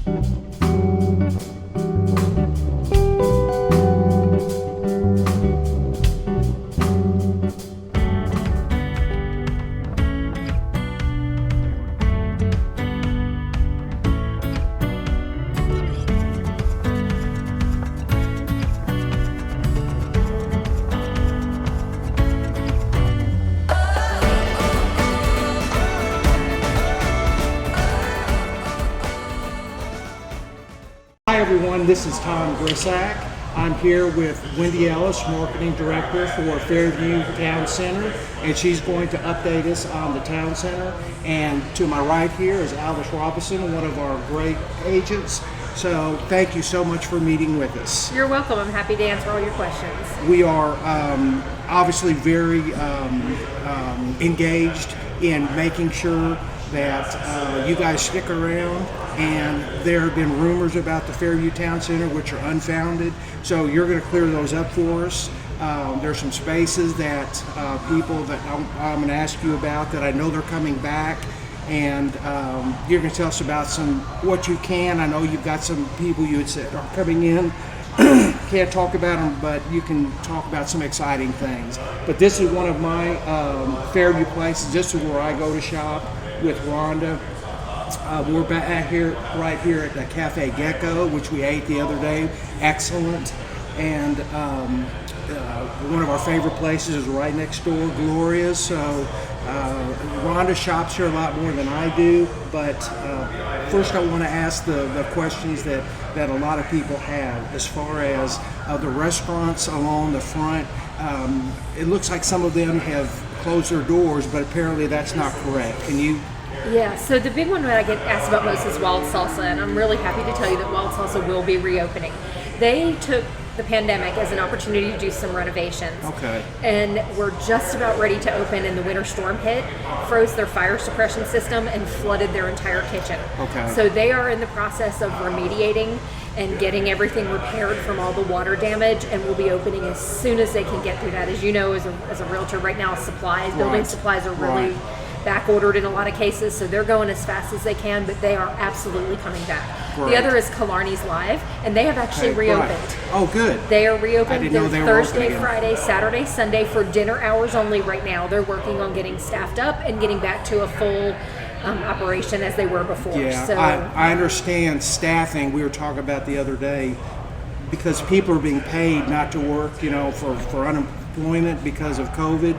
Hi everyone, this is Tom Grisak. I'm here with Wendy Ellis, Marketing Director for Fairview Town Center, and she's going to update us on the Town Center. And to my right here is Alice Robison, one of our great agents. So thank you so much for meeting with us. You're welcome. I'm happy to answer all your questions. We are obviously very engaged in making sure that you guys stick around, and there have been rumors about the Fairview Town Center which are unfounded, so you're going to clear those up for us. There's some spaces that people that I'm going to ask you about that I know they're coming back, and you're going to tell us about what you can. I know you've got some people you had said are coming in. Can't talk about them, but you can talk about some exciting things. But this is one of my Fairview places. This is where I go to shop with Rhonda. We're back here, right here at the Cafe Gecko, which we ate the other day. Excellent. And one of our favorite places is right next door, Gloria's. So Rhonda shops here a lot more than I do. But first I want to ask the questions that a lot of people have as far as the restaurants along the front. It looks like some of them have closed their doors, but apparently that's not correct. Can you? Yeah, so the big one that I get asked about most is Wild Salsa, and I'm really happy to tell you that Wild Salsa will be reopening. They took the pandemic as an opportunity to do some renovations. Okay. And we're just about ready to open, and the winter storm hit, froze their fire suppression system, and flooded their entire kitchen. Okay. So they are in the process of remediating and getting everything repaired from all the water damage, and will be opening as soon as they can get through that. As you know, as a realtor right now, building supplies are really back ordered in a lot of cases, so they're going as fast as they can, but they are absolutely coming back. Right. The other is Killarneys Live, and they have actually reopened. Right. Oh, good. They are reopened. I didn't know they were Thursday, open Friday, Saturday, Sunday for dinner hours only right now. They're working on getting staffed up and getting back to a full operation as they were before. Yeah, so, I understand staffing. We were talking about the other day, because people are being paid not to work, for unemployment because of COVID.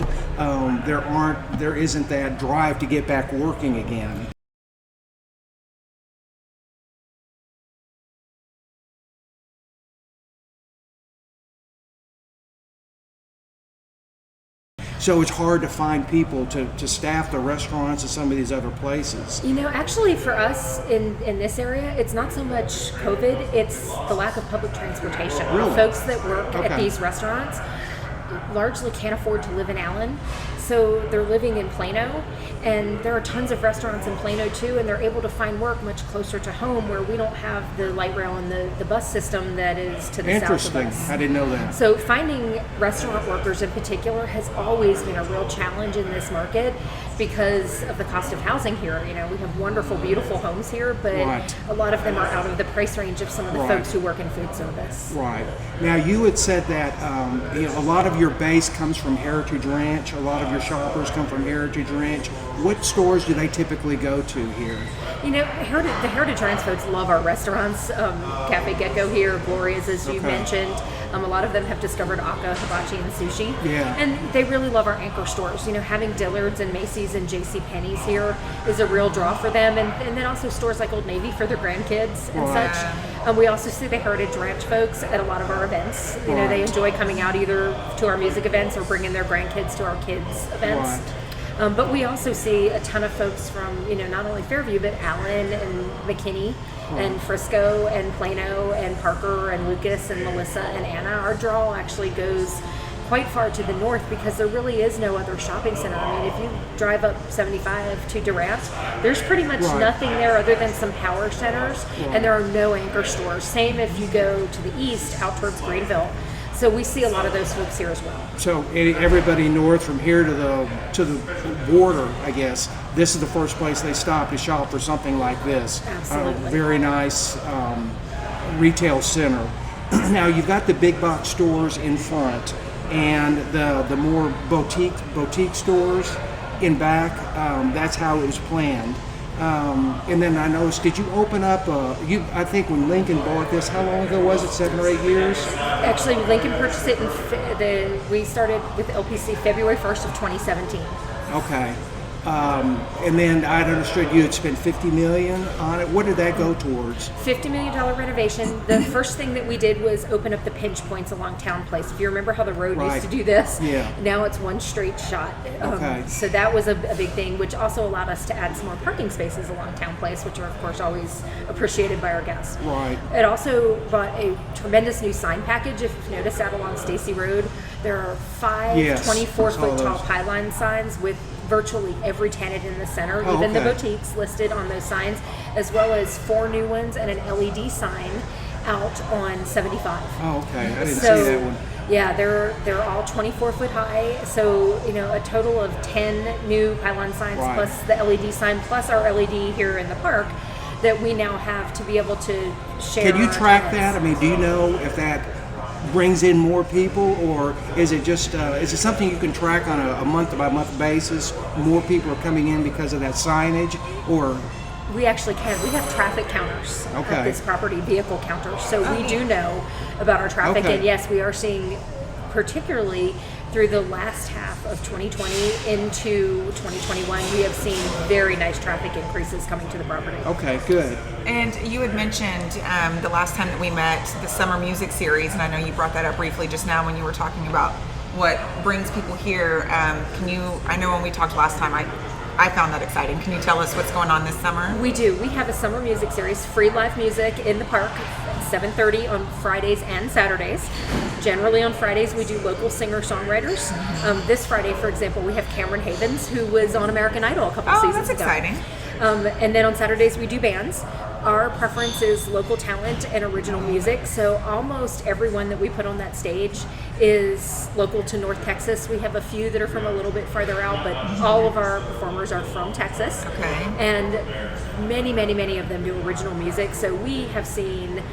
There isn't that drive to get back working again. So it's hard to find people to staff the restaurants and some of these other places. Actually for us in this area, it's not so much COVID, it's the lack of public transportation. Really? The folks that work at these restaurants largely can't afford to live in Allen, so they're living in Plano, and there are tons of restaurants in Plano too, and they're able to find work much closer to home, where we don't have the light rail and the bus system that is to the south of us. Interesting. I didn't know that. So finding restaurant workers in particular has always been a real challenge in this market because of the cost of housing here. We have wonderful, beautiful homes here, but a lot of them are out of the price range of some of the folks who work in food service. Right. Now, you had said that a lot of your base comes from Heritage Ranch. A lot of your shoppers come from Heritage Ranch. What stores do they typically go to here? The Heritage Ranch folks love our restaurants. Cafe Gecko here, Gloria's, as you mentioned. A lot of them have discovered Aka, Hibachi, and Sushi. Yeah. And they really love our anchor stores. Having Dillard's and Macy's and JCPenney's here is a real draw for them. And then also stores like Old Navy for their grandkids and such. We also see the Heritage Ranch folks at a lot of our events. They enjoy coming out either to our music events or bringing their grandkids to our kids' events. But we also see a ton of folks from, not only Fairview, but Allen and McKinney and Frisco and Plano and Parker and Lucas and Melissa and Anna. Our draw actually goes quite far to the north because there really is no other shopping center. If you drive up 75 to Durant, there's pretty much nothing there other than some power centers, and there are no anchor stores. Same if you go to the east out towards Greenville. So we see a lot of those folks here as well. So everybody north from here to the border, I guess, this is the first place they stop to shop for something like this. Absolutely. Very nice retail center. Now you've got the big box stores in front and the more boutique stores in back. That's how it was planned. And then I noticed, did you open up, I think when Lincoln bought this, how long ago was it, 7 or 8 years? Actually, Lincoln purchased it, we started with LPC February 1st of 2017. Okay. And then I'd understood you had spent $50 million on it. What did that go towards? $50 million renovation. The first thing that we did was open up the pinch points along Town Place. If you remember how the road used to do this, now it's one straight shot. Okay. So that was a big thing, which also allowed us to add some more parking spaces along Town Place, which are, of course, always appreciated by our guests. Right. It also brought a tremendous new sign package. If you've noticed out along Stacy Road, there are 5 24-foot tall pylon signs with virtually every tenant in the center, even the boutiques listed on those signs, as well as 4 new ones and an LED sign out on 75. Oh, okay. I didn't see that one. Yeah, they're all 24-foot high. So, a total of 10 new pylon signs plus the LED sign plus our LED here in the park that we now have to be able to share. Can you track that? I mean, do you know if that brings in more people, or is it just is it something you can track on a month by month basis? More people are coming in because of that signage, or we actually can. We have traffic counters at this property, vehicle counters, so we do know about our traffic. And yes, we are seeing, particularly through the last half of 2020 into 2021, we have seen very nice traffic increases coming to the property. Okay, good. And you had mentioned the last time that we met, the summer music series, and I know you brought that up briefly just now when you were talking about what brings people here. I know when we talked last time, I found that exciting. Can you tell us what's going on this summer? We do. We have a summer music series, free live music in the park, 7:30 on Fridays and Saturdays. Generally on Fridays we do local singer-songwriters. This Friday, for example, we have Cameron Havens, who was on American Idol a couple seasons ago. That's exciting. And then on Saturdays we do bands. Our preference is local talent and original music, so almost everyone that we put on that stage is local to North Texas. We have a few that are from a little bit farther out, but all of our performers are from Texas. Okay. And many of them do original music, so we have seen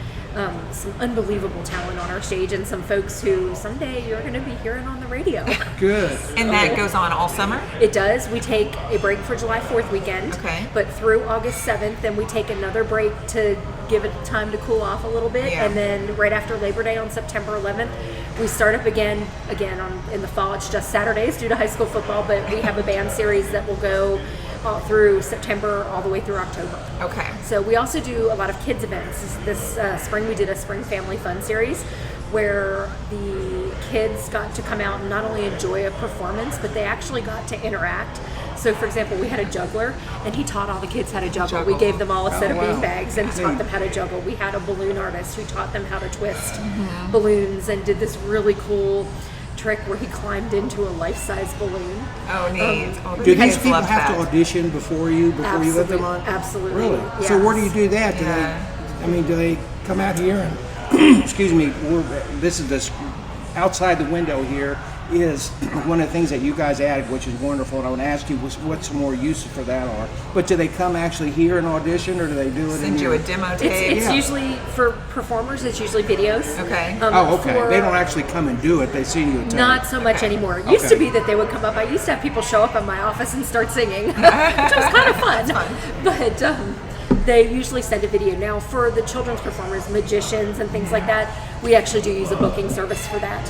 some unbelievable talent on our stage, and some folks who someday you're going to be hearing on the radio. Good. And that goes on all summer? It does. We take a break for July 4th weekend, but through August 7th, then we take another break to give it time to cool off a little bit, and then right after Labor Day on September 11th, we start up again in the fall. It's just Saturdays due to high school football, but we have a band series that will go through September all the way through October. Okay. So we also do a lot of kids events. This spring we did a Spring Family Fun series where the kids got to come out and not only enjoy a performance, but they actually got to interact. So for example, we had a juggler and he taught all the kids how to juggle. We gave them all a set of bean bags and taught them how to juggle. We had a balloon artist who taught them how to twist balloons and did this really cool trick where he climbed into a life-size balloon. Oh, neat. Do these people have to audition before you let them on? Absolutely. Really? Yes. So where do you do that? Do they come out here and excuse me, this outside the window here is one of the things that you guys added, which is wonderful, and I want to ask you what some more uses for that are. But do they come actually here and audition, or do they do it Send you a demo tape? It's usually, for performers, it's usually videos. Okay. They don't actually come and do it, they see you attend. Not so much anymore. It used to be that they would come up. I used to have people show up in my office and start singing, which was kind of fun. But they usually send a video. Now, for the children's performers, magicians and things like that, we actually do use a booking service for that.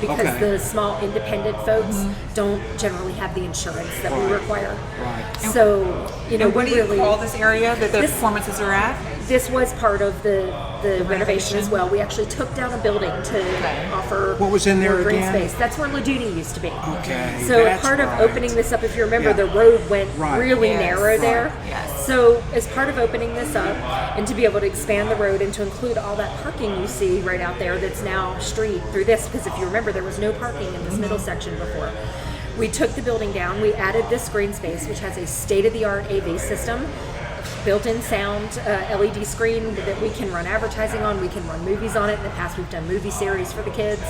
Because the small independent folks don't generally have the insurance that we require. Right. So, what do you call this area that the performances are at? This was part of the renovation as well. We actually took down a building to offer what was in there more green again? space. That's where Laduni used to be. Okay. So part of opening this up, if you remember, the road went really narrow there. Yes. So as part of opening this up and to be able to expand the road and to include all that parking you see right out there that's now street through this, because if you remember, there was no parking in this middle section before. We took the building down. We added this green space, which has a state-of-the-art AV system, built-in sound LED screen that we can run advertising on. We can run movies on it. In the past, we've done movie series for the kids.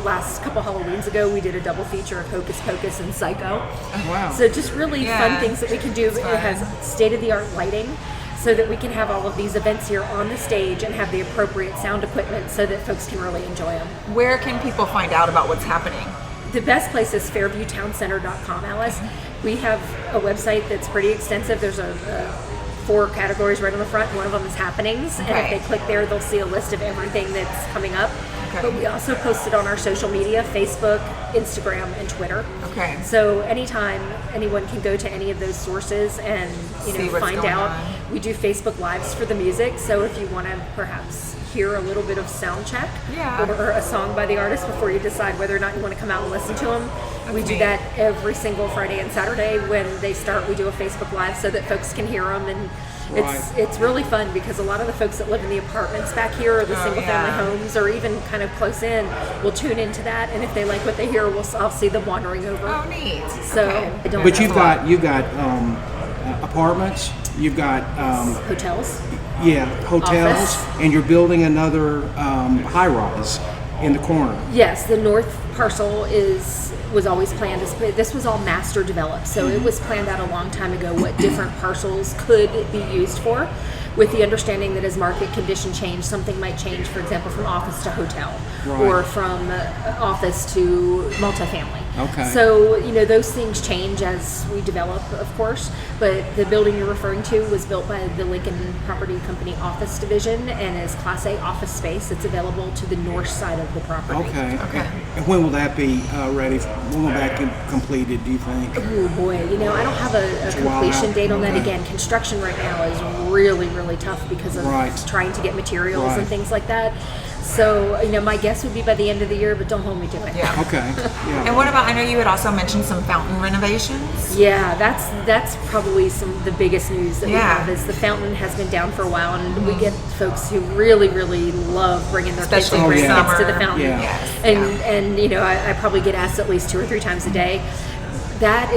Last couple Halloweens ago, we did a double feature of Hocus Pocus and Psycho. Oh, wow. So just really fun things that we can do. It has state-of-the-art lighting, so that we can have all of these events here on the stage and have the appropriate sound equipment so that folks can really enjoy them. Where can people find out about what's happening? The best place is fairviewtowncenter.com, Alice. We have a website that's pretty extensive. There's 4 categories right on the front. One of them is happenings, and if they click there, they'll see a list of everything that's coming up. But we also post it on our social media, Facebook, Instagram, and Twitter. Okay. So anytime anyone can go to any of those sources and find out. We do Facebook Lives for the music, so if you want to perhaps hear a little bit of sound check or a song by the artist before you decide whether or not you want to come out and listen to them, we do that every single Friday and Saturday when they start. We do a Facebook Live so that folks can hear them, and it's really fun because a lot of the folks that live in the apartments back here or the single family homes or even kind of close in will tune into that, and if they like what they hear, I'll see them wandering over. Oh, neat. So, but you've got apartments, you've got hotels. Yeah, hotels, Office. And you're building another high-rise in the corner. Yes, the north parcel was always planned as, this was all master developed, so it was planned out a long time ago what different parcels could be used for, with the understanding that as market condition change, something might change, for example, from office to hotel, or from office to multifamily. Okay. So, those things change as we develop, of course, but the building you're referring to was built by the Lincoln Property Company Office Division and is Class A office space. It's available to the north side of the property. Okay. And when will that be ready? When will that be completed, do you think? Oh boy, I don't have a completion date on that. Again, construction right now is really, really tough because of trying to get materials and things like that. So, my guess would be by the end of the year, but don't hold me to it. Yeah. Okay. Yeah. And what about, I know you had also mentioned some fountain renovations. Yeah, that's probably the biggest news that we have is the fountain has been down for a while, and we get folks who really, really love bringing their kids and grandkids to the fountain. Yes. And I probably get asked at least 2 or 3 times a day. That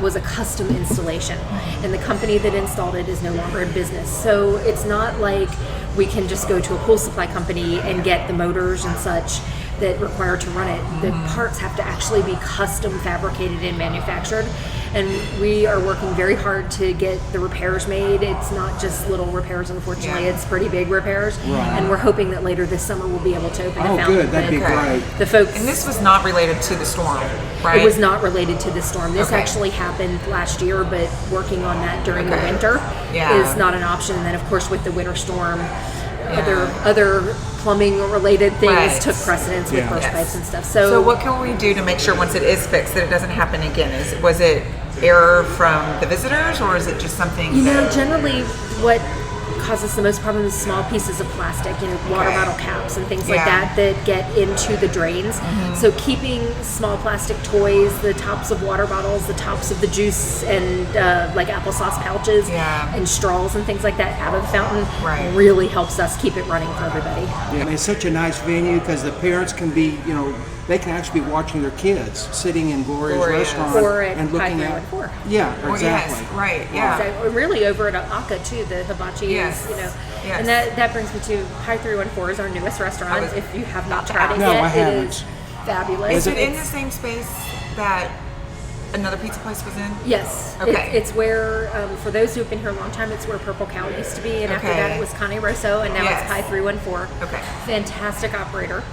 was a custom installation, and the company that installed it is no longer in business. So it's not like we can just go to a pool supply company and get the motors and such that require to run it. The parts have to actually be custom fabricated and manufactured, and we are working very hard to get the repairs made. It's not just little repairs, unfortunately. It's pretty big repairs, and we're hoping that later this summer we'll be able to open the fountain. Oh, good. That'd be great. The folks. And this was not related to the storm, right? It was not related to the storm. This actually happened last year, but working on that during the winter is not an option. And then, of course, with the winter storm, other plumbing related things took precedence with burst pipes and stuff. So what can we do to make sure once it is fixed that it doesn't happen again? Was it error from the visitors, or is it just something generally what causes the most problems is small pieces of plastic, water bottle caps and things like that get into the drains. So keeping small plastic toys, the tops of water bottles, the tops of the juice and like applesauce pouches and straws and things like that out of the fountain really helps us keep it running for everybody. Yeah, it's such a nice venue because the parents can be, they can actually be watching their kids sitting in Gloria's restaurant or at and looking at. Yeah, exactly. Exactly. Really over at Aka too, the hibachi is, and that brings me to High 314 is our newest restaurant. If you have not tried it yet, it is fabulous. Is it in the same space that another pizza place was in? Yes. Okay. It's where, for those who've been here a long time, it's where Purple Cow used to be, and after that it was Cane Rosso, and now it's High 314. Okay. Fantastic operator.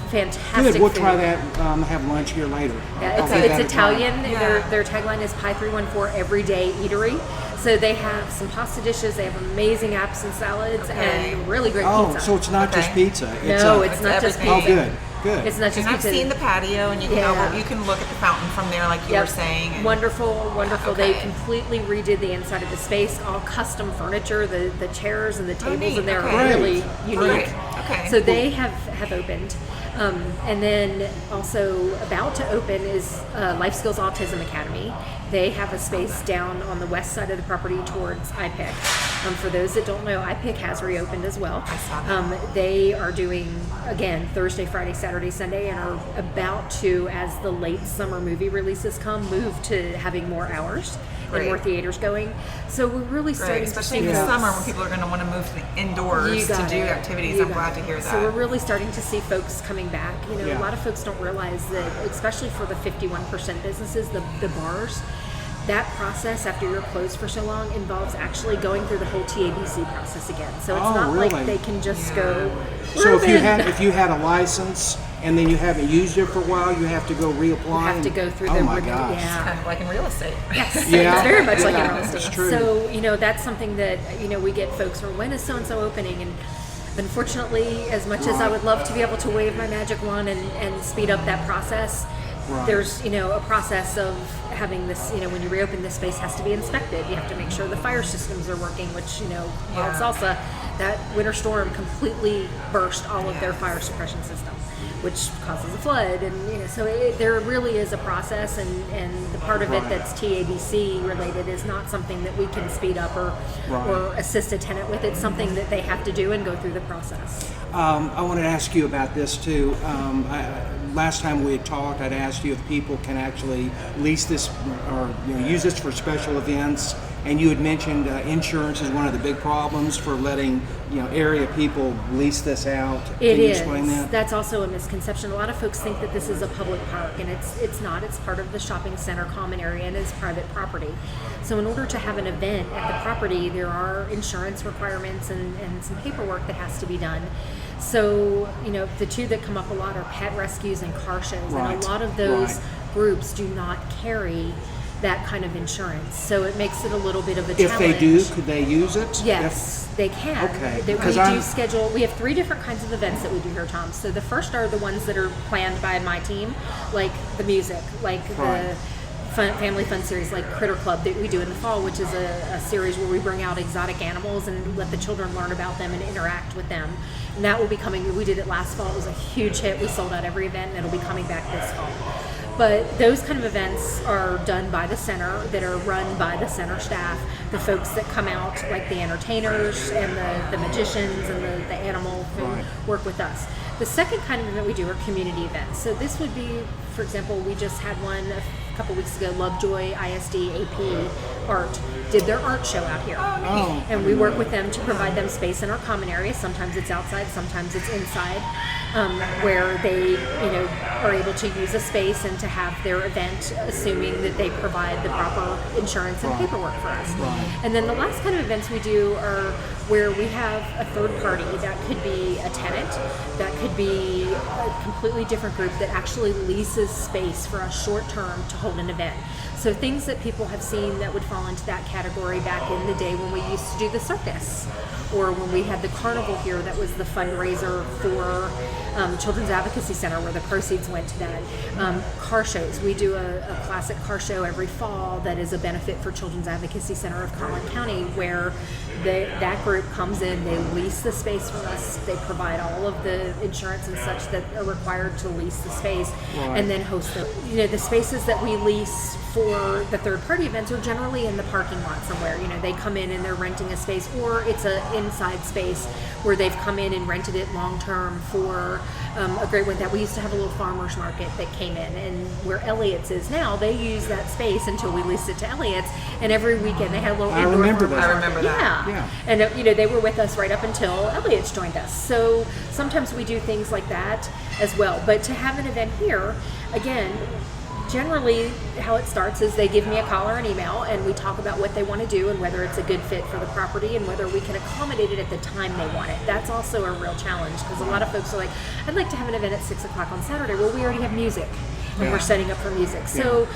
Fantastic. Good. We'll food. try that. Have lunch here later. Yeah, it's Italian. Their tagline is High 314 Everyday Eatery. So they have some pasta dishes. They have amazing apps and salads and really great pizza. Oh, so it's not just pizza. It's not just pizza. Oh, good. It's not just and pizza. I've seen the patio, and you can look at the fountain from there, like you were saying. And wonderful. They completely redid the inside of the space, all custom furniture. The chairs and the tables in there are really unique. Okay. So they have opened. And then also about to open is Life Skills Autism Academy. They have a space down on the west side of the property towards IPIC. For those that don't know, IPIC has reopened as well. I saw that. They are doing, again, Thursday, Friday, Saturday, Sunday, and are about to, as the late summer movie releases come, move to having more hours and more theaters going. So we're really starting especially to see in the summer when people are going to want to move to the indoors to do activities. I'm glad to hear that. So we're really starting to see folks coming back. You know, a lot of folks don't realize that, especially for the 51% businesses, the bars, that process after you're closed for so long involves actually going through the whole TABC process again. So it's not like they can just go. So if you had a license and then you haven't used it for a while, you have to go reapply. You have to go through the. Oh my gosh! It's kind of like in real estate. Yes, it's very much like in real estate. That's true. So that's something that we get folks from, when is so and so opening, and unfortunately, as much as I would love to be able to wave my magic wand and speed up that process. Right. There's, a process of having this, when you reopen, this space has to be inspected. You have to make sure the fire systems are working, which, Wild Salsa, that winter storm completely burst all of their fire suppression system, which causes a flood. And, so there really is a process, and the part of it that's TABC related is not something that we can speed up or assist a tenant with. It's something that they have to do and go through the process. I wanted to ask you about this too. Last time we had talked, I'd asked you if people can actually lease this or use this for special events, and you had mentioned insurance is one of the big problems for letting area people lease this out. Can you explain that? That's also a misconception. A lot of folks think that this is a public park, and it's not. It's part of the shopping center common area and is private property. So in order to have an event at the property, there are insurance requirements and some paperwork that has to be done. So, the two that come up a lot are pet rescues and car shows. Right. And a lot of those groups do not carry that kind of insurance. So it makes it a little bit of a challenge. If they do, could they use it? Yes, they can. Okay. We have 3 different kinds of events that we do here, Tom. So the first are the ones that are planned by my team, like the music, like the family fun series like Critter Club that we do in the fall, which is a series where we bring out exotic animals and let the children learn about them and interact with them. And that will be coming. We did it last fall. It was a huge hit. We sold out every event, and it'll be coming back this fall. But those kind of events are done by the center, that are run by the center staff, the folks that come out, like the entertainers and the magicians and the animal who work with us. The second kind of event we do are community events. So this would be, for example, we just had one a couple weeks ago. Lovejoy ISD AP Art did their art show out here. And we work with them to provide them space in our common area. Sometimes it's outside, sometimes it's inside, where they are able to use a space and to have their event, assuming that they provide the proper insurance and paperwork for us. And then the last kind of events we do are where we have a third party. That could be a tenant, that could be a completely different group that actually leases space for us short term to hold an event. So things that people have seen that would fall into that category back in the day when we used to do the circus, or when we had the carnival here, that was the fundraiser for Children's Advocacy Center, where the proceeds went to that. Car shows. We do a classic car show every fall that is a benefit for Children's Advocacy Center of Collin County, where that group comes in, they lease the space from us, they provide all of the insurance and such that are required to lease the space, and then host the spaces that we lease for the third party events are generally in the parking lot somewhere. They come in and they're renting a space, or it's an inside space where they've come in and rented it long term for a great one. That we used to have a little farmers market that came in, and where Elliott's is now, they use that space until we leased it to Elliott's, and every weekend they had a little indoor farmers market. I remember that. Yeah. And they were with us right up until Elliott's joined us. So sometimes we do things like that as well. But to have an event here, again, generally how it starts is they give me a call or an email, and we talk about what they want to do and whether it's a good fit for the property and whether we can accommodate it at the time they want it. That's also a real challenge, because a lot of folks are like, I'd like to have an event at 6 o'clock on Saturday. Well, we already have music, and we're setting up for music. So,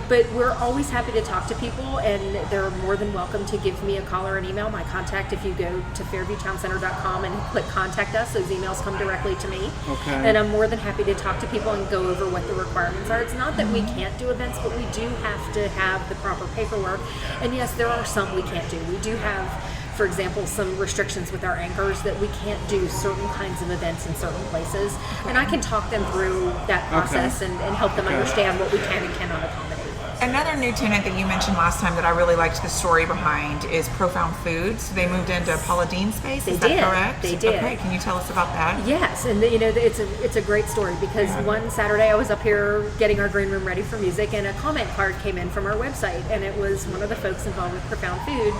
but we're always happy to talk to people, and they're more than welcome to give me a call or an email. My contact, if you go to fairviewtowncenter.com and click contact us, those emails come directly to me. And I'm more than happy to talk to people and go over what the requirements are. It's not that we can't do events, but we do have to have the proper paperwork. And yes, there are some we can't do. We do have, for example, some restrictions with our anchors that we can't do certain kinds of events in certain places. And I can talk them through that process and help them understand what we can and cannot accommodate. Another new tenant that you mentioned last time that I really liked the story behind is Profound Foods. They moved into Paula Dean's space. Is that correct? They did. Okay, can you tell us about that? Yes, and it's a great story because one Saturday I was up here getting our green room ready for music, and a comment card came in from our website, and it was one of the folks involved with Profound Food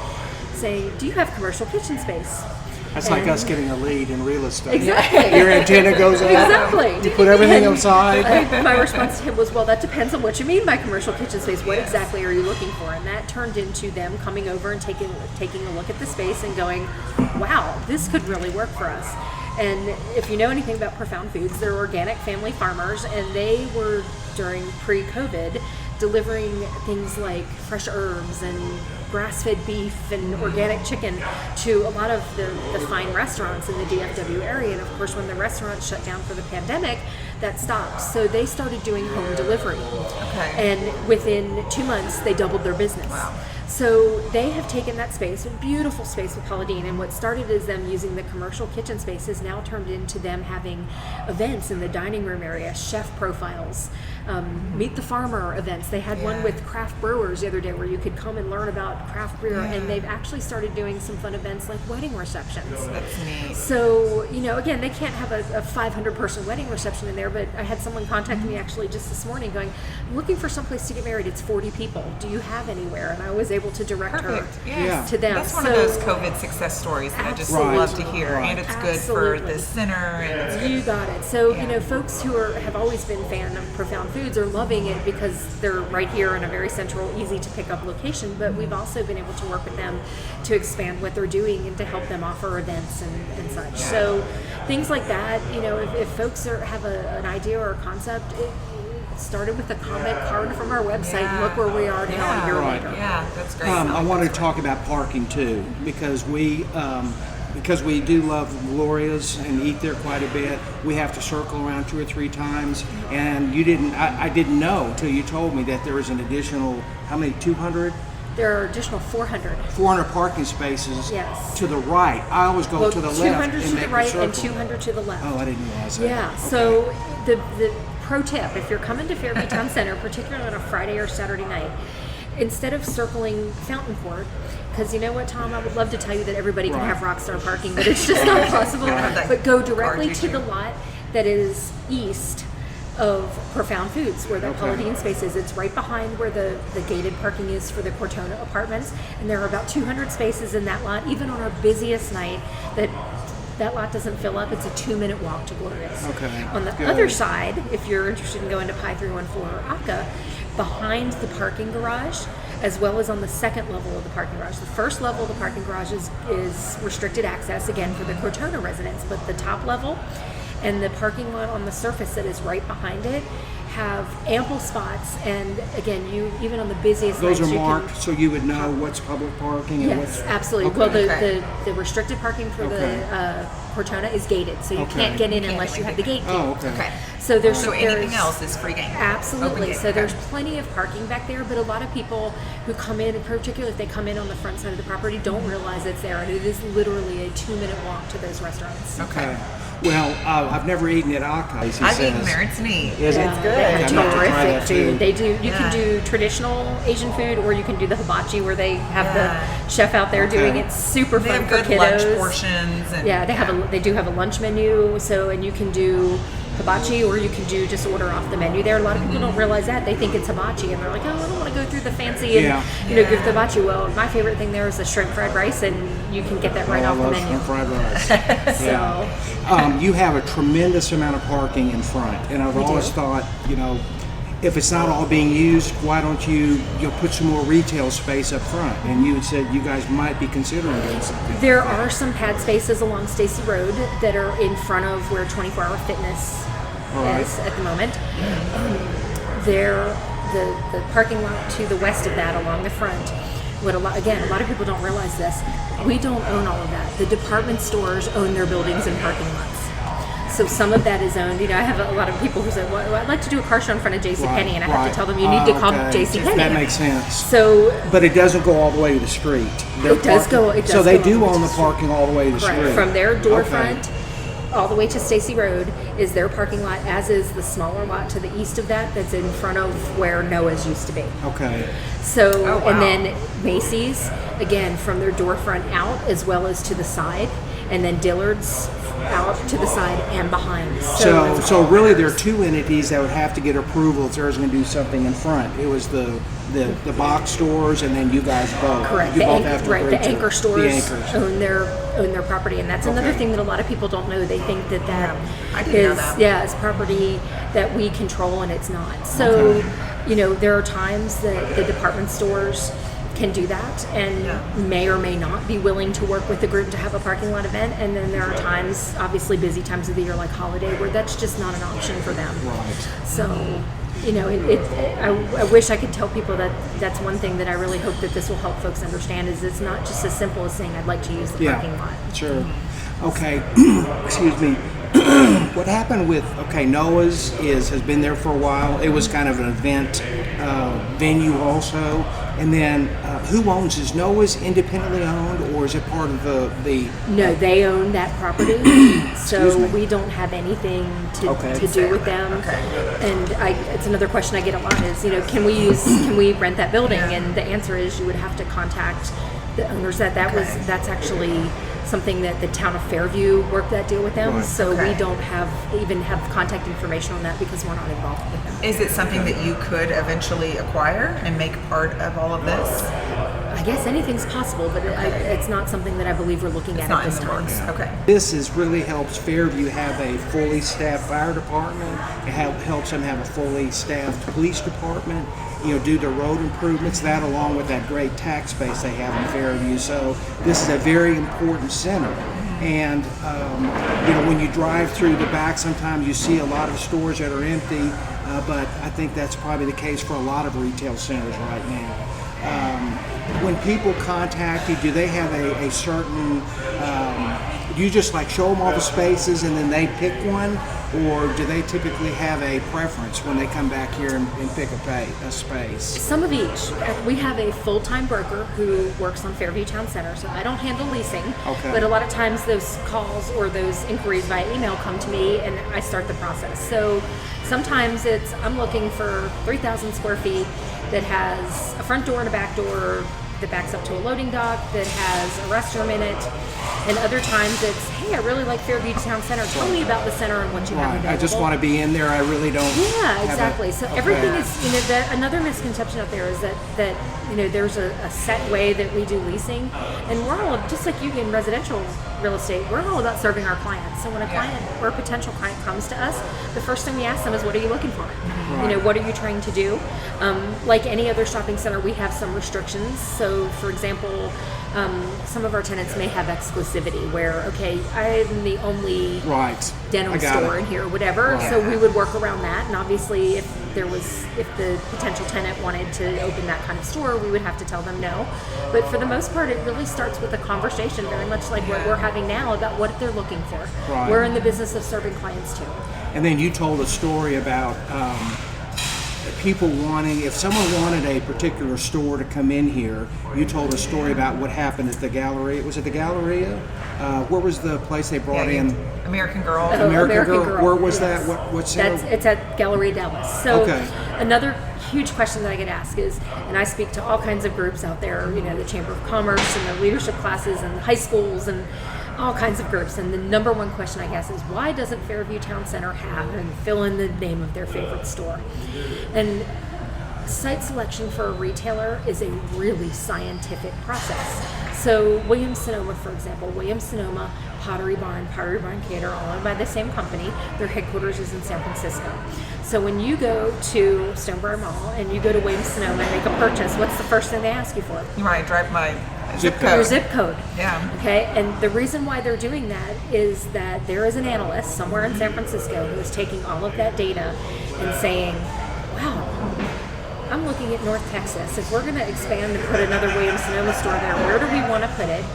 saying, "Do you have commercial kitchen space?" That's like us getting a lead in real estate. Exactly. Your antenna goes up. Exactly. You put everything outside. My response to him was, well, that depends on what you mean by commercial kitchen space. What exactly are you looking for? And that turned into them coming over and taking a look at the space and going, wow, this could really work for us. And if you know anything about Profound Foods, they're organic family farmers, and they were, during pre-COVID, delivering things like fresh herbs and grass-fed beef and organic chicken to a lot of the fine restaurants in the DFW area. And of course, when the restaurants shut down for the pandemic, that stopped. So they started doing home delivery. Okay. And within 2 months, they doubled their business. Wow. So they have taken that space, a beautiful space with Paula Dean, and what started as them using the commercial kitchen space has now turned into them having events in the dining room area, chef profiles, meet the farmer events. They had one with craft brewers the other day where you could come and learn about craft beer, and they've actually started doing some fun events like wedding receptions. That's neat. So, again, they can't have a 500-person wedding reception in there, but I had someone contact me actually just this morning going, I'm looking for someplace to get married. It's 40 people. Do you have anywhere? And I was able to direct her to them. That's one of those COVID success stories that I just love to hear, and it's good for the center. And you got it. So, folks who have always been fan of Profound Foods are loving it because they're right here in a very central, easy to pick up location, but we've also been able to work with them to expand what they're doing and to help them offer events and such. So things like that, if folks have an idea or a concept, it started with a comment card from our website, and look where we are now a year later. Yeah, that's great. I want to talk about parking too, because we do love Gloria's and eat there quite a bit. We have to circle around 2 or 3 times, and I didn't know until you told me that there was an additional, how many, 200? There are additional 400 parking spaces Yes. to the right. I always go to the left. 200 to and the make right a and circle. 200 to the left. Oh, I didn't realize that. Yeah, so the pro tip, if you're coming to Fairview Town Center, particularly on a Friday or Saturday night, instead of circling Fountain Court, because you know what, Tom, I would love to tell you that everybody can have Rockstar parking, but it's just not possible. But go directly to the lot that is east of Profound Foods, where that Paula Dean space is. It's right behind where the gated parking is for the Cortona apartments, and there are about 200 spaces in that lot. Even on our busiest night, that lot doesn't fill up. It's a 2-minute walk to Gloria's. Okay. On the other side, if you're interested in going to Pi 314 or Aka, behind the parking garage, as well as on the second level of the parking garage. The first level of the parking garage is restricted access, again, for the Cortona residents, but the top level and the parking lot on the surface that is right behind it have ample spots, and again, you even on the busiest Those nights, are marked so you would know what's public parking and what's... Yes, absolutely. Well, the restricted parking for the Cortona is gated, so you can't get in unless you have the gate key. Oh, okay. So anything else is free game. Absolutely. So there's plenty of parking back there, but a lot of people who come in, particularly if they come in on the front side of the property, don't realize it's there, and it is literally a 2-minute walk to those restaurants. Okay. Well, I've never eaten at Aka. I've eaten there. It's neat. Is it? It's good. They have I'd like to try that terrific food. too. They do. You can do traditional Asian food, or you can do the hibachi, where they have the chef out there doing it. Super They fun have for good kiddos. lunch portions. And, They do have a lunch menu. So, and you can do hibachi, or you can do just order off the menu there. A lot of people don't realize that. They think it's hibachi, and they're like, oh, I don't want to go through the fancy and give the hibachi. Well, my favorite thing there is the shrimp fried rice, and you can get that right off the menu. Shrimp fried rice. You have a tremendous amount of parking in front, and I've always thought, if it's not all being used, why don't you put some more retail space up front? And you had said you guys might be considering doing something. There are some pad spaces along Stacy Road that are in front of where 24 Hour Fitness is at the moment. The parking lot to the west of that along the front, a lot of people don't realize this, we don't own all of that. The department stores own their buildings and parking lots. So some of that is owned. I have a lot of people who say, well, I'd like to do a car show in front of JCPenney, and I have to tell them you need to call JCPenney. That makes sense. So, but it doesn't go all the way to the street. It does go. So they do own the parking all the way to the street. From their door front all the way to Stacy Road is their parking lot, as is the smaller lot to the east of that that's in front of where Noah's used to be. Okay. So, Oh, wow. and then Macy's, again, from their door front out as well as to the side, and then Dillard's out to the side and behind. So really there are two entities that would have to get approval if there was going to do something in front. It was the box stores, and then you guys both. Correct. You both have to agree The to anchor it. stores The anchors. own their property, and that's another Okay. thing that a lot of people don't know. They think that I didn't know is that. is property that we control, and it's not. So, Okay. there are times that the department stores can do that and may or may not be willing to work with the group to have a parking lot event, and then there are times, obviously busy times of the year like holiday, where that's just not an option for them. Right. So, I wish I could tell people that that's one thing that I really hope that this will help folks understand, is it's not just as simple as saying I'd like to use the parking lot. Sure. Okay. Excuse me. What happened with Noah's has been there for a while. It was kind of an event venue also, and then who owns is Noah's independently owned, or is it part of the No, they own that property, so Excuse me. we don't have anything to Okay. do with them. And it's another question I get a lot is, can we rent that building? And the answer is you would have to contact the owners. That's actually something that the town of Fairview worked that deal with them. Right. So Okay. we don't even have contact information on that because we're not involved with them. Is it something that you could eventually acquire and make part of all of this? I guess anything's possible, but it's not something that I believe we're looking at Not in this the time. works. Okay. This really helps Fairview have a fully staffed fire department. It helps them have a fully staffed police department. Due to road improvements, that along with that great tax base they have in Fairview. So this is a very important center. And when you drive through the back, sometimes you see a lot of stores that are empty. But I think that's probably the case for a lot of retail centers right now. When people contact you, do they have a certain, do you just show them all the spaces and then they pick one? Or do they typically have a preference when they come back here and pick a space? Some of each. We have a full-time broker who works on Fairview Town Center, so I don't handle leasing. Okay. But a lot of times those calls or those inquiries via email come to me and I start the process. So sometimes I'm looking for 3,000 square feet that has a front door and a back door that backs up to a loading dock, that has a restroom in it. And other times it's, hey, I really like Fairview Town Center. Tell me about the center and what you have Right. available. I just want to be in there. I really don't. Yeah, have exactly. So everything is, another misconception out there is that there's a set way that we do leasing, and we're all, just like you in residential real estate, we're all about serving our clients. So when a client or a potential client comes to us, the first thing we ask them is, what are you looking for? Right. What are you trying to do? Like any other shopping center, we have some restrictions. So for example, some of our tenants may have exclusivity where, okay, I'm the only Right. dental I got store it. in here, whatever. Right. So we would work around that. And obviously, if the potential tenant wanted to open that kind of store, we would have to tell them no. But for the most part, it really starts with a conversation, very much like what we're having now, about what they're looking for. Right. We're in the business of serving clients too. And then you told a story about people wanting, if someone wanted a particular store to come in here, you told a story about what happened at the Galleria. Was it the Galleria? Where was the place they brought in? American Girl. American Girl. Where was yes. that? What center? It's at Galleria Dallas. So Okay. another huge question that I get asked is, and I speak to all kinds of groups out there, the Chamber of Commerce and the leadership classes and high schools and all kinds of groups. And the number one question I guess is, why doesn't Fairview Town Center have, and fill in the name of their favorite store? And site selection for a retailer is a really scientific process. So Williams-Sonoma, for example, Williams-Sonoma, Pottery Barn Cater, all owned by the same company. Their headquarters is in San Francisco. So when you go to Stonebriar Mall and you go to Williams-Sonoma and make a purchase, what's the first thing they ask you for? You might drive my zip Your code. zip code. Yeah. Okay, and the reason why they're doing that is that there is an analyst somewhere in San Francisco who is taking all of that data and saying, wow, I'm looking at North Texas. If we're going to expand and put another Williams-Sonoma store there, where do we want to put it?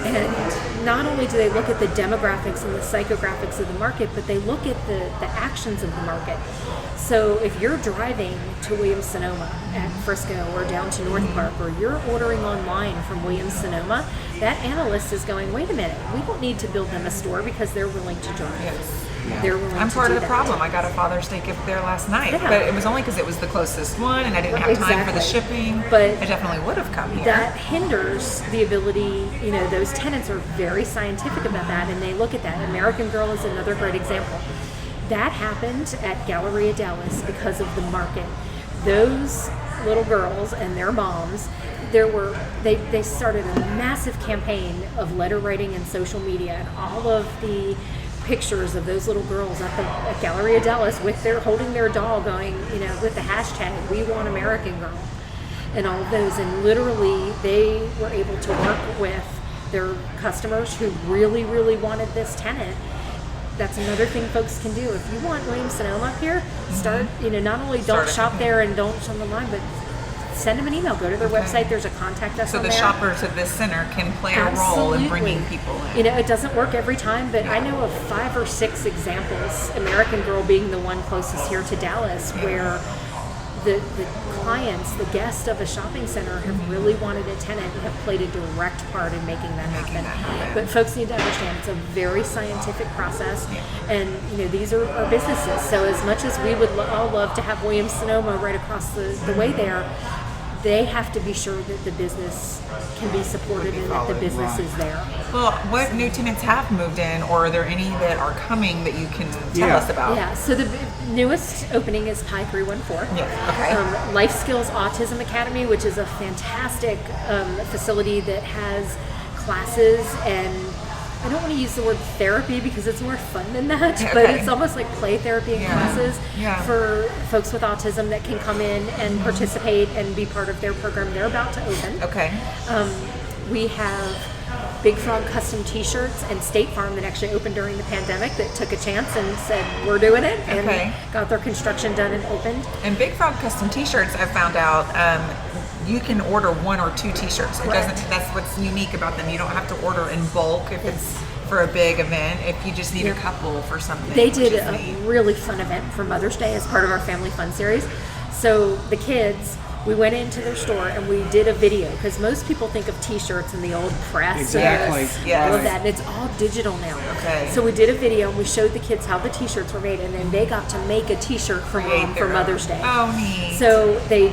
And not only do they look at the demographics and the psychographics of the market, but they look at the actions of the market. So if you're driving to Williams-Sonoma at Frisco or down to North Park, or you're ordering online from Williams-Sonoma, that analyst is going, wait a minute, we don't need to build them a store because they're willing to drive. Yes. They're willing I'm to part do of the that. problem. I got a Father's Day gift there last night, Yeah. but it was only because it was the closest one, and I didn't have time for the Exactly. shipping. But I definitely would have come here. That hinders the ability, those tenants are very scientific about that, and they look at that. American Girl is another great example. That happened at Galleria Dallas because of the market. Those little girls and their moms, they started a massive campaign of letter writing and social media, and all of the pictures of those little girls at Galleria Dallas holding their doll, going, with the hashtag "We Want American Girl," and all of those. And literally, they were able to work with their customers who really, really wanted this tenant. That's another thing folks can do. If you want Williams-Sonoma up here, start. Not only don't shop there and don't shop online, but send them an email. Go to their website. There's a contact us so on the there. shoppers of this center can play a role in bringing people in. It doesn't work every time, but I know of 5 or 6 examples, American Girl being the one closest here to Dallas, where the clients, the guests of a shopping center have really wanted a tenant and have played a direct part in making that happen. But folks need to understand it's a very scientific process, and these are businesses. So as much as we would all love to have Williams-Sonoma right across the way there, they have to be sure that the business can be supported and that the business is there. Well, what new tenants have moved in, or are there any that are coming that you can tell us about? Yeah, so the newest opening is Pi 314. Yes, okay. Life Skills Autism Academy, which is a fantastic facility that has classes, and I don't want to use the word therapy because it's more fun than that, but it's almost like play therapy and classes for folks with autism that can come in and participate and be part of their program. They're about to open. Okay. We have Big Frog custom t-shirts and State Farm that actually opened during the pandemic that took a chance and said, we're doing it, and got their construction done and opened. And Big Frog custom t-shirts, I found out, you can order 1 or 2 t-shirts. It doesn't. That's what's unique about them. You don't have to order in bulk if it's for a big event. If you just need a couple for something. They did a really fun event for Mother's Day as part of our Family Fun series. So the kids, we went into their store and we did a video, because most people think of t-shirts and the old press and all of that, and it's all digital now. Okay. So we did a video and we showed the kids how the t-shirts were made, and then they got to make a t-shirt for Mom for Mother's Day. Oh, neat. So we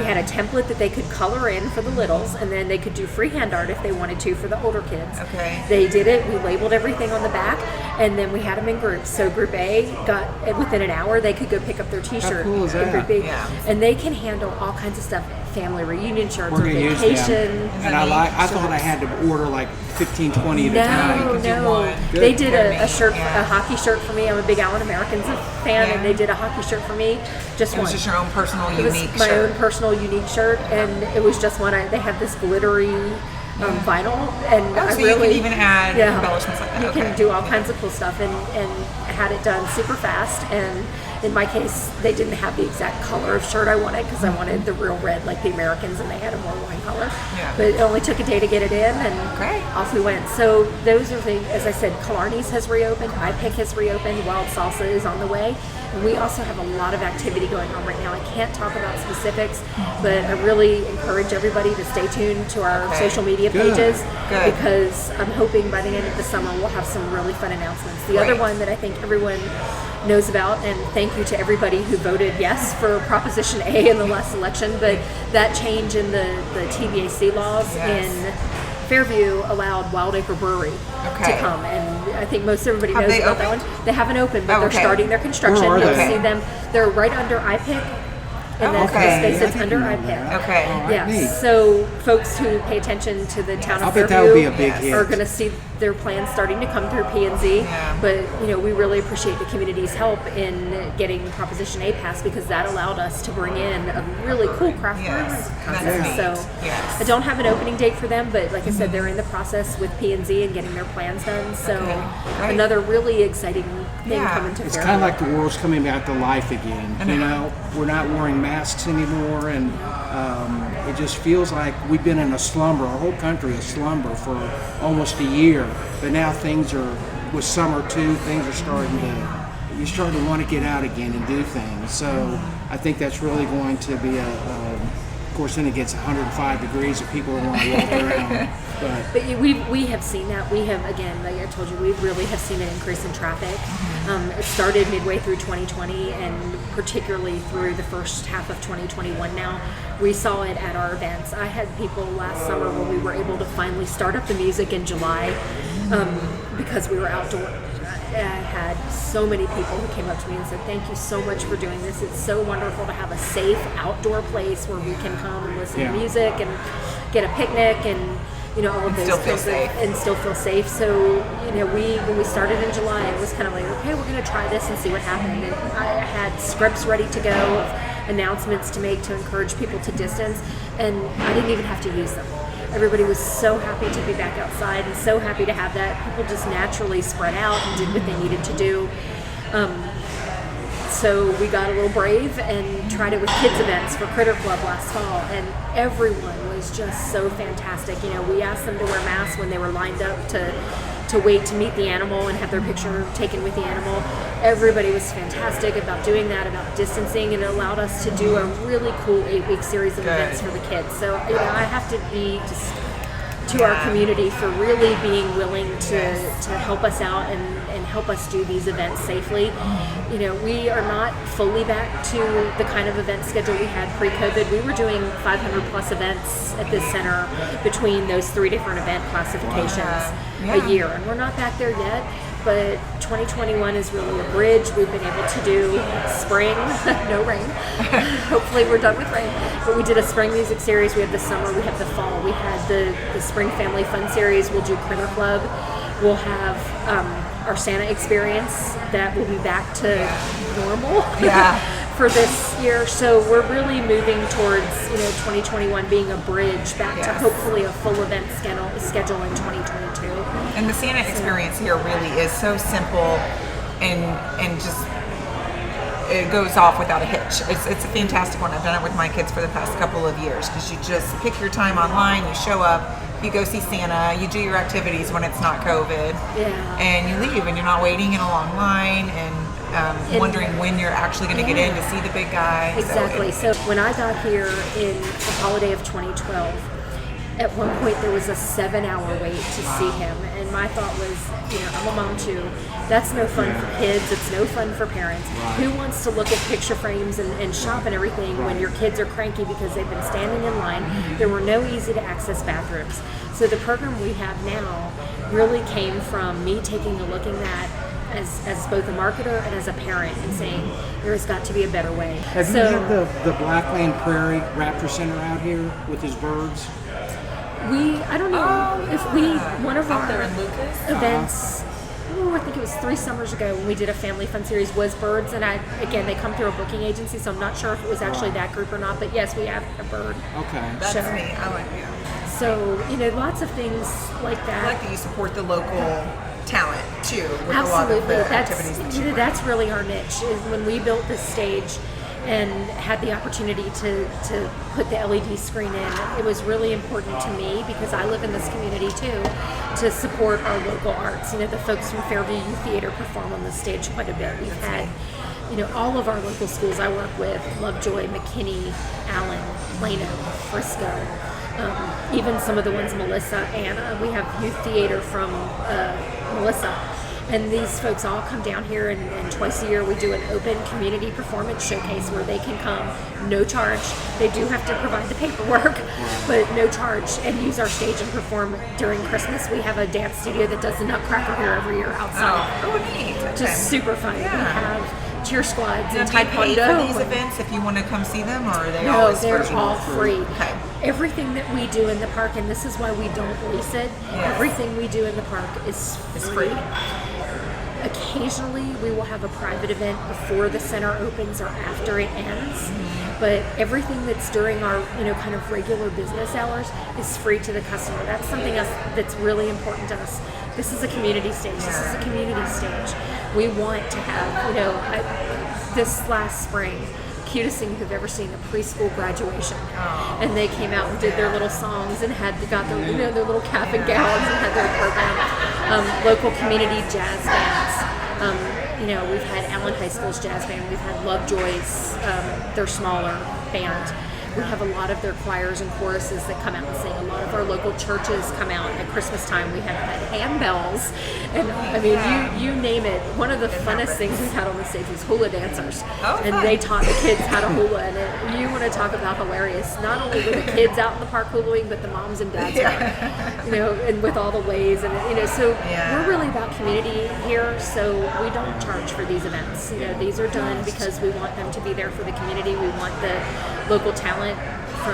had a template that they could color in for the littles, and then they could do freehand art if they wanted to for the older kids. Okay. They did it. We labeled everything on the back, and then we had them in groups. So Group A got, within an hour, they could go pick up their t-shirt. How cool is that? In Group B. Yeah. And they can handle all kinds of stuff. Family reunion shirts, We're or gonna use vacation. them. And I thought I had to order like 15, 20 at a time. No. They did a shirt, a hockey shirt for me. I'm a big Allen Americans fan, and they did a hockey shirt for me. Just it one. was just your own personal It was unique my shirt. own personal unique shirt, and it was just one. They have this glittery vinyl, and I so really you can even add embellishments like that. You can do all kinds of cool stuff, and had it done super fast. And in my case, they didn't have the exact color of shirt I wanted, because I wanted the real red like the Americans, and they had a more wine color. Yeah. But it only took a day to get it in, and off we went. So those are things. As I said, Killarneys has reopened, iPick has reopened, Wild Salsa is on the way. And we also have a lot of activity going on right now. I can't talk about specifics, but I really encourage everybody to stay tuned to our social media pages, because I'm hoping by the end of the summer we'll have some really fun announcements. The other one that I think everyone knows about, and thank you to everybody who voted yes for Proposition A in the last election, but that change in the TBAC laws in Fairview allowed Wild Acre Brewery to come, and I think most everybody knows about that one. They haven't opened, but they're starting their construction. You'll see them. They're right under iPick. And the space that's under iPick. Okay. Yeah. So folks who pay attention to the town of Fairview that would be a big hit. are going to see their plans starting to come through P&Z. Yeah. But we really appreciate the community's help in getting Proposition A passed, because that allowed us to bring in a really cool craft brewing concept. So I don't have an opening date for them, but like I said, they're in the process with P&Z and getting their plans done. So another really exciting thing coming to Fairview. It's kind of like the world's coming back to life again. We're not wearing masks anymore, and it just feels like we've been in a slumber, our whole country a slumber for almost a year. But now things are, with summer too, things are starting to, you're starting to want to get out again and do things. So I think that's really going to be of course, then it gets 105 degrees and people don't want to walk around. But we have seen that. We have, again, like I told you, we really have seen an increase in traffic. It started midway through 2020 and particularly through the first half of 2021 now. We saw it at our events. I had people last summer where we were able to finally start up the music in July because we were outdoor. I had so many people who came up to me and said, thank you so much for doing this. It's so wonderful to have a safe outdoor place where we can come and listen to music and get a picnic and, you know, all of those still feel things safe. And still feel safe. So, you know, when we started in July, it was kind of like, okay, we're going to try this and see what happened. And I had scripts ready to go of announcements to make to encourage people to distance, and I didn't even have to use them. Everybody was so happy to be back outside and so happy to have that. People just naturally spread out and did what they needed to do. So we got a little brave and tried it with kids events for Critter Club last fall, and everyone was just so fantastic. You know, we asked them to wear masks when they were lined up to wait to meet the animal and have their picture taken with the animal. Everybody was fantastic about doing that, about distancing, and it allowed us to do a really cool 8-week series of events for the kids. So, you know, I have to be just to our community for really being willing to help us out and help us do these events safely. You know, we are not fully back to the kind of event schedule we had pre-COVID. We were doing 500 plus events at this center between those 3 different event classifications a year, and we're not back there yet. But 2021 is really a bridge. We've been able to do spring, no rain. Hopefully we're done with rain. But we did a spring music series. We have the summer. We have the fall. We had the spring family fun series. We'll do Critter Club. We'll have our Santa experience that will be back to normal for this year. So we're really moving towards, you know, 2021 being a bridge back to hopefully a full event schedule in 2022. And the Santa experience here really is so simple and just it goes off without a hitch. It's a fantastic one. I've done it with my kids for the past couple of years because you just pick your time online, you show up, you go see Santa, you do your activities when it's not COVID, and you leave, and you're not waiting in a long line and wondering when you're actually going to get in to see the big guy. Exactly. So when I got here in the holiday of 2012, at one point there was a 7-hour wait to see him, and my thought was, you know, I'm a mom too. That's no fun for kids. It's no fun for parents. Who wants to look at picture frames and shop and everything when your kids are cranky because they've been standing in line? There were no easy to access bathrooms. So the program we have now really came from me taking a look at that as both a marketer and as a parent and saying there has got to be a better way. Have you had the Blackland Prairie Raptor Center out here with his birds? I don't know if one of our there in Lucas? events, I think it was 3 summers ago when we did a family fun series, was birds, and they come through a booking agency, so I'm not sure if it was actually that group or not, but yes, we have a bird. Okay. That's show. me. I like it. So, you know, lots of things like that. I like that you support the local talent too with Absolutely. a lot of the activities that you run. That's really our niche, is when we built this stage and had the opportunity to put the LED screen in. It was really important to me, because I live in this community too, to support our local arts. You know, the folks from Fairview Youth Theater perform on the stage quite a bit. We've had, you know, all of our local schools I work with, Lovejoy, McKinney, Allen, Plano, Frisco, even some of the ones, Melissa, Anna. We have youth theater from Melissa. And these folks all come down here, and twice a year we do an open community performance showcase where they can come, no charge. They do have to provide the paperwork, but no charge, and use our stage and perform during Christmas. We have a dance studio that does the Nutcracker here every year outside. Oh, neat. Okay. Just super fun. Yeah. We have cheer squads and Do you pay taekwondo. for these events if you want to come see them, or are they No, always they're free? all free. Okay. Everything that we do in the park, and this is why we don't lease it, everything we do in the park is free. Occasionally we will have a private event before the center opens or after it ends, but everything that's during our, you know, kind of regular business hours is free to the customer. That's something else that's really important to us. This is a community stage. This is a community stage. We want to have, you know, this last spring, cutest thing you've ever seen, a preschool graduation. And they came out and did their little songs and got their, their little cap and gowns and had their program. Local community jazz bands. We've had Allen High School's jazz band. We've had Lovejoy's, their smaller band. We have a lot of their choirs and choruses that come out and sing. A lot of our local churches come out at Christmas time. We have had handbells, and I mean, you name it. One of the funnest things we've had on the stage was hula dancers, and they taught the kids how to hula. And you want to talk about hilarious? Not only were the kids out in the park hulaing, but the moms and dads were, and with all the ways, and so we're really about community here. So we don't charge for these events. These are done because we want them to be there for the community. We want the local talent,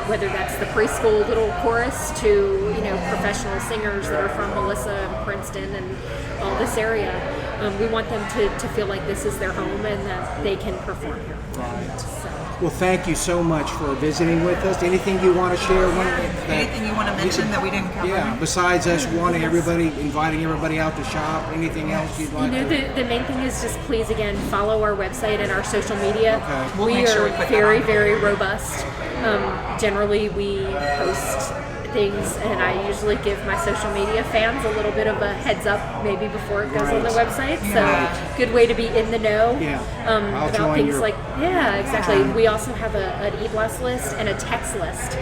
whether that's the preschool little chorus to professional singers that are from Melissa and Princeton and all this area. We want them to feel like this is their home and that they can perform here. Right. So. Well, thank you so much for visiting with us. Anything you want to share? Anything you want to mention that we didn't cover? Yeah, besides us inviting everybody out to shop, anything else you'd like to? The main thing is just please, again, follow our website and our social media. Okay. We'll we make sure are we put very, that on. very robust. Generally, we post things, and I usually give my social media fans a little bit of a heads up maybe before it goes on the website. So good way to be in the know about things like exactly. We also have an e-blast list and a text list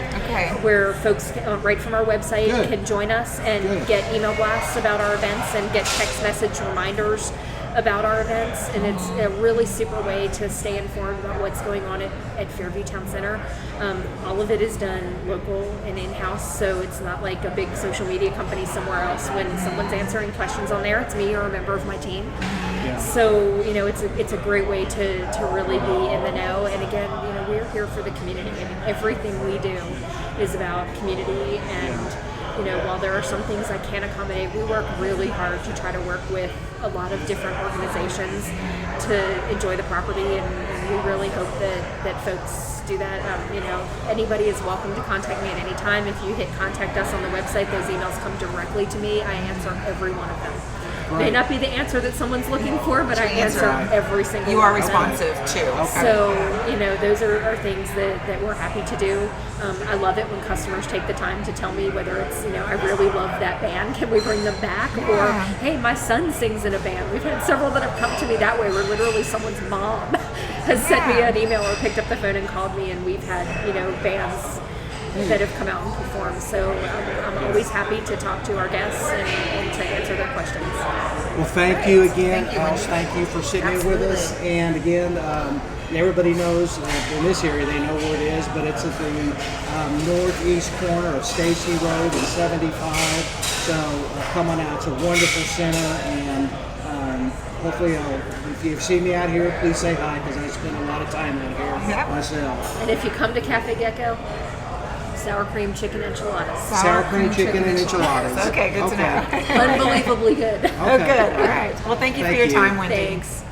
where folks right from our website can join us and get email blasts about our events and get text message reminders about our events, and it's a really super way to stay informed about what's going on at Fairview Town Center. All of it is done local and in-house, so it's not like a big social media company somewhere else. When someone's answering questions on there, it's me or a member of my team. So it's a great way to really be in the know. And again, we're here for the community. I mean, everything we do is about community, and while there are some things I can't accommodate, we work really hard to try to work with a lot of different organizations to enjoy the property, and we really hope that folks do that. Anybody is welcome to contact me at any time. If you hit contact us on the website, those emails come directly to me. I answer every one of them. May not be the answer that someone's looking for, but I answer every single one. You are responsive too. So, those are things that we're happy to do. I love it when customers take the time to tell me whether it's, I really love that band, can we bring them back? Or, hey, my son sings in a band. We've had several that have come to me that way, where literally someone's mom has sent me an email or picked up the phone and called me, and we've had, bands that have come out and performed. So I'm always happy to talk to our guests and to answer their questions. Well, thank you again, Alice. Thank you for sitting in with us. And again, everybody knows in this area, they know where it is, but it's at the northeast corner of Stacy Road and 75. So come on out. It's a wonderful center, and hopefully, if you see me out here, please say hi, because I spend a lot of time out here myself. And if you come to Cafe Gecko, sour cream chicken enchiladas. Sour cream chicken and enchiladas. Okay, good to know. Unbelievably good. Oh, good. All right. Well, thank you for your time, Wendy. Thanks.